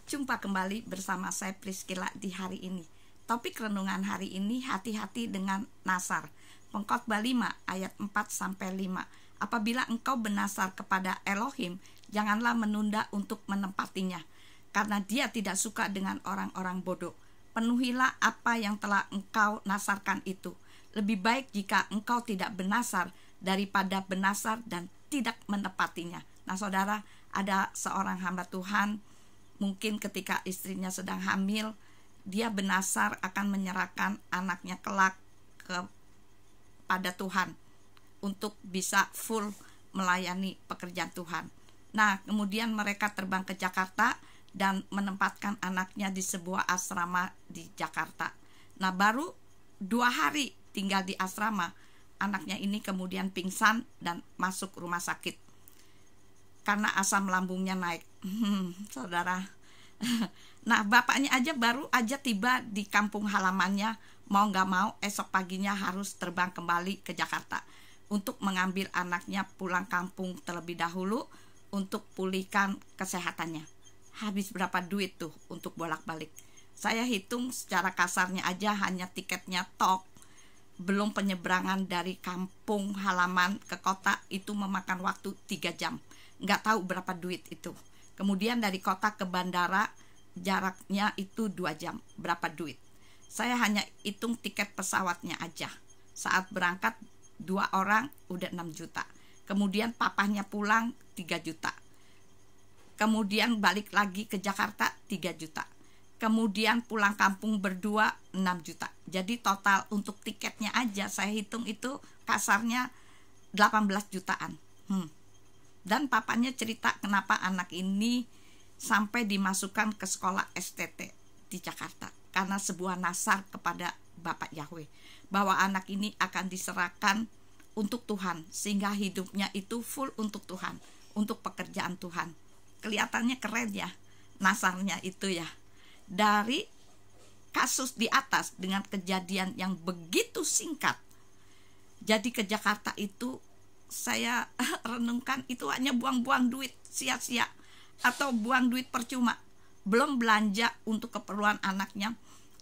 Jumpa kembali bersama saya Priscilla di hari ini. Topik renungan hari ini, hati-hati dengan nasar. Pengkhotbah 5 ayat 4-5. Apabila engkau bernasar kepada Elohim, janganlah menunda untuk menempatinya, karena dia tidak suka dengan orang-orang bodoh. Penuhilah apa yang telah engkau nasarkan itu. Lebih baik jika engkau tidak bernasar daripada bernasar dan tidak menepatinya. Nah saudara, ada seorang hamba Tuhan, mungkin ketika istrinya sedang hamil, dia bernasar akan menyerahkan anaknya kelak kepada Tuhan untuk bisa full melayani pekerjaan Tuhan. Nah, kemudian mereka terbang ke Jakarta dan menempatkan anaknya di sebuah asrama di Jakarta. Nah, baru 2 hari tinggal di asrama, anaknya ini kemudian pingsan dan masuk rumah sakit karena asam lambungnya naik. Saudara, nah bapaknya aja baru aja tiba di kampung halamannya, mau gak mau esok paginya harus terbang kembali ke Jakarta untuk mengambil anaknya pulang kampung terlebih dahulu untuk pulihkan kesehatannya. Habis berapa duit tuh untuk bolak-balik? Saya hitung secara kasarnya aja hanya tiketnya tok, belum penyeberangan dari kampung halaman ke kota, itu memakan waktu 3 jam. Nggak tahu berapa duit itu. Kemudian dari kota ke bandara jaraknya itu 2 jam. Berapa duit? Saya hanya hitung tiket pesawatnya aja. Saat berangkat 2 orang udah 6 juta. Kemudian papahnya pulang 3 juta. Kemudian balik lagi ke Jakarta 3 juta. Kemudian pulang kampung berdua 6 juta. Jadi total untuk tiketnya aja saya hitung itu kasarnya 18 jutaan. Dan papanya cerita kenapa anak ini sampai dimasukkan ke sekolah STT di Jakarta, karena sebuah nasar kepada Bapak Yahweh bahwa anak ini akan diserahkan untuk Tuhan, sehingga hidupnya itu full untuk Tuhan, untuk pekerjaan Tuhan. Kelihatannya keren ya nasarnya itu ya. Dari kasus di atas dengan kejadian yang begitu singkat, jadi ke Jakarta itu saya renungkan itu hanya buang-buang duit sia-sia atau buang duit percuma. Belum belanja untuk keperluan anaknya,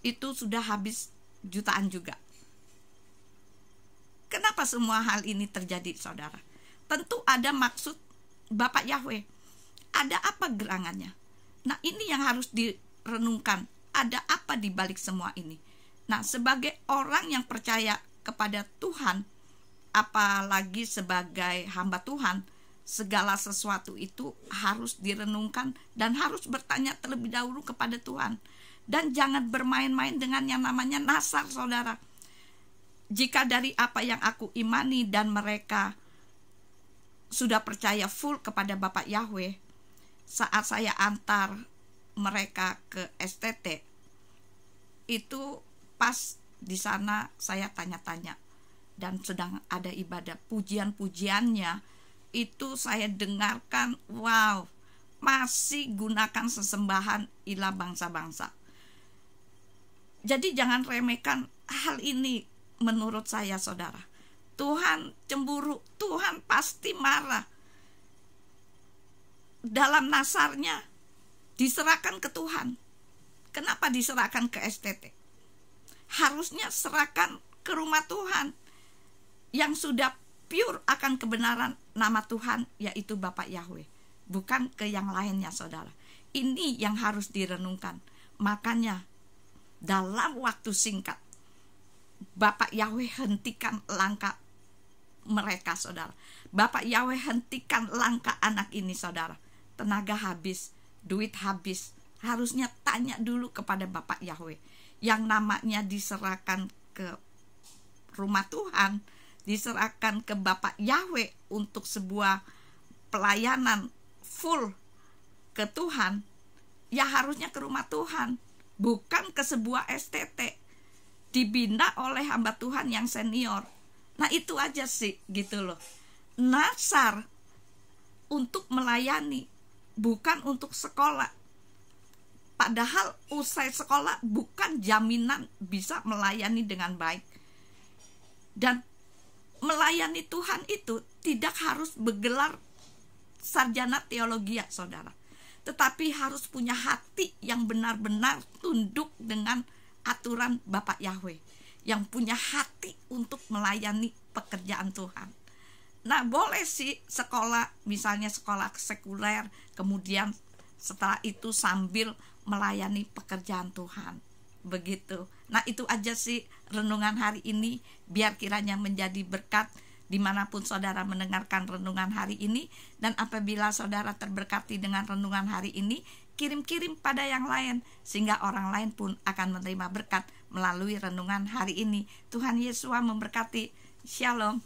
itu sudah habis jutaan juga. Kenapa semua hal ini terjadi, saudara? Tentu ada maksud Bapak Yahweh. Ada apa gerangannya? Nah, ini yang harus direnungkan. Ada apa di balik semua ini? Nah, sebagai orang yang percaya kepada Tuhan, apalagi sebagai hamba Tuhan, segala sesuatu itu harus direnungkan dan harus bertanya terlebih dahulu kepada Tuhan. Dan jangan bermain-main dengan yang namanya nasar, saudara. Jika dari apa yang aku imani dan mereka sudah percaya full kepada Bapak Yahweh, saat saya antar mereka ke STT, itu pas di sana saya tanya-tanya, dan sedang ada ibadah pujian-pujiannya, itu saya dengarkan, wow, masih gunakan sesembahan ilah bangsa-bangsa. Jadi jangan remehkan hal ini menurut saya, saudara. Tuhan cemburu, Tuhan pasti marah. Dalam nasarnya diserahkan ke Tuhan. Kenapa diserahkan ke STT? Harusnya serahkan ke rumah Tuhan yang sudah pure akan kebenaran nama Tuhan, yaitu Bapak Yahweh, bukan ke yang lainnya, saudara. Ini yang harus direnungkan. Makanya dalam waktu singkat Bapak Yahweh hentikan langkah mereka, saudara. Bapak Yahweh hentikan langkah anak ini, saudara. Tenaga habis, duit habis. Harusnya tanya dulu kepada Bapak Yahweh yang namanya diserahkan ke rumah Tuhan, diserahkan ke Bapak Yahweh untuk sebuah pelayanan full ke Tuhan, ya harusnya ke rumah Tuhan, bukan ke sebuah STT dibina oleh hamba Tuhan yang senior. Nah itu aja sih gitu loh. Nasar untuk melayani, bukan untuk sekolah. Padahal usai sekolah bukan jaminan bisa melayani dengan baik. Dan melayani Tuhan itu tidak harus bergelar sarjana teologi, ya saudara. tetapi harus punya hati yang benar-benar tunduk dengan aturan Bapak Yahweh, yang punya hati untuk melayani pekerjaan Tuhan. Nah, boleh sih sekolah, misalnya sekolah sekuler, kemudian setelah itu sambil melayani pekerjaan Tuhan. Begitu. Nah, itu aja sih renungan hari ini, biar kiranya menjadi berkat dimanapun saudara mendengarkan renungan hari ini. Dan apabila saudara terberkati dengan renungan hari ini, kirim-kirim pada yang lain, sehingga orang lain pun akan menerima berkat melalui renungan hari ini. Tuhan Yesus memberkati. Shalom.